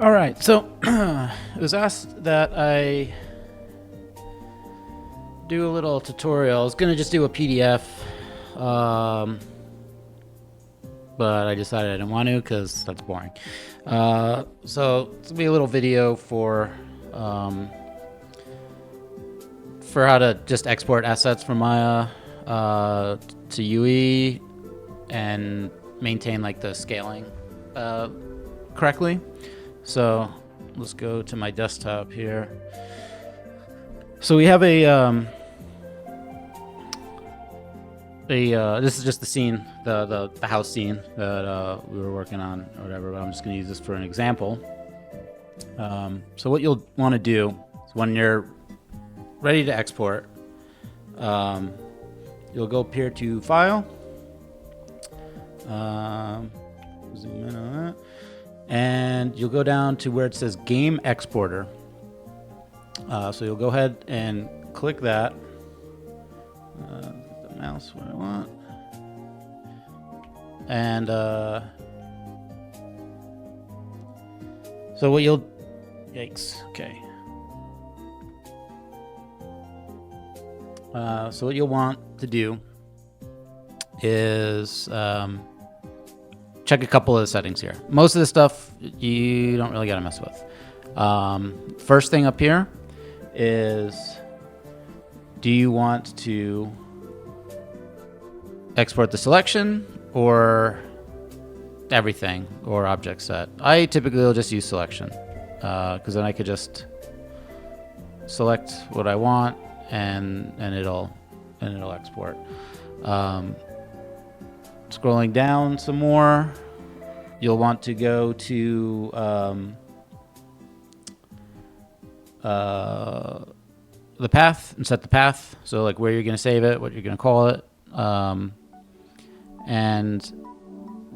All right, so it was asked that I do a little tutorial. I was gonna just do a PDF, but I decided I didn't want to because that's boring. So it's gonna be a little video for how to just export assets from Maya to UE and maintain like the scaling correctly. So let's go to my desktop here. So we have this is just the scene, the house scene that we were working on or whatever. But I'm just gonna use this for an example. So what you'll want to do is when you're ready to export, you'll go up here to File, zoom in on that, and you'll go down to where it says Game Exporter. So you'll go ahead and click that. The mouse where I want, and so what you'll, yikes, okay. So what you'll want to do is check a couple of the settings here. Most of the stuff you don't really got to mess with. First thing up here is, do you want to export the selection or everything or object set? I typically will just use selection because then I could just select what I want and it'll export. Scrolling down some more, you'll want to go to the path and set the path. So like where you're going to save it, what you're going to call it.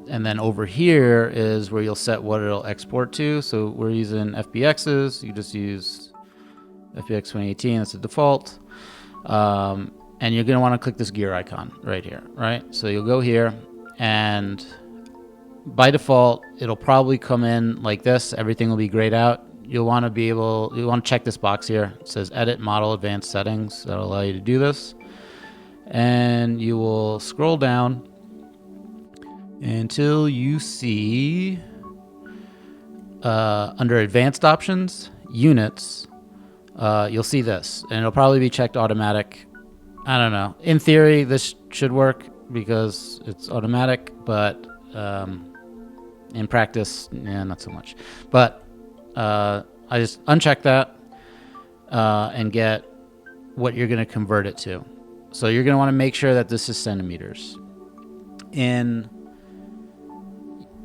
And then over here is where you'll set what it'll export to. So we're using FBXs. You just use FBX 2018. That's the default. And you're going to want to click this gear icon right here, right? So you'll go here, and by default, it'll probably come in like this. Everything will be grayed out. You'll want to check this box here. It says Edit Model Advanced Settings. That'll allow you to do this. And you will scroll down until you see under Advanced Options, Units, you'll see this, and it'll probably be checked automatic. I don't know. In theory, this should work because it's automatic, but in practice, not so much. But I just uncheck that and get what you're going to convert it to. So you're going to want to make sure that this is centimeters.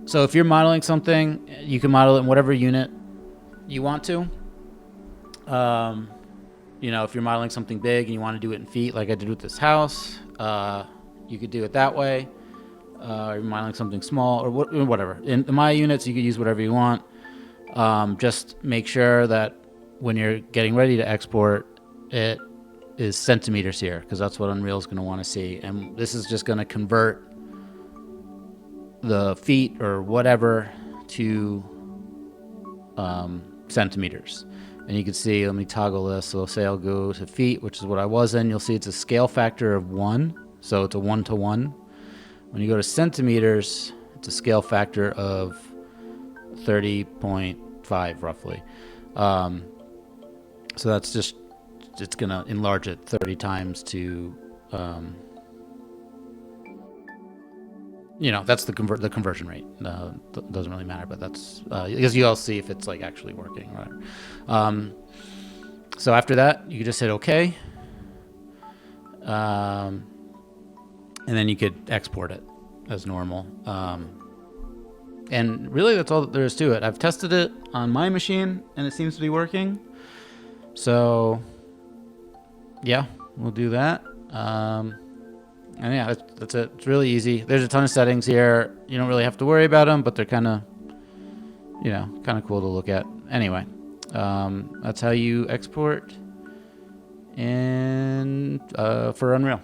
So if you're modeling something, you can model it in whatever unit you want to. If you're modeling something big and you want to do it in feet, like I did with this house, you could do it that way. Or you're modeling something small or whatever. In the Maya units, you could use whatever you want. Just make sure that when you're getting ready to export, it is centimeters here, because that's what Unreal is going to want to see. And this is just going to convert the feet or whatever to centimeters. And you can see, let me toggle this. So say I'll go to feet, which is what I was in. You'll see it's a scale factor of 1. So it's a 1-to-1. When you go to centimeters, it's a scale factor of 30.5 roughly. So that's just, it's going to enlarge it 30 times to, that's the conversion rate. Doesn't really matter, but that's because you'll see if it's like actually working, right? So after that, you can just hit OK, and then you could export it as normal. And really, that's all that there is to it. I've tested it on my machine, and it seems to be working. So yeah, we'll do that. And yeah, that's it. It's really easy. There's a ton of settings here. You don't really have to worry about them, but they're kind of cool to look at. Anyway, that's how you export and for Unreal.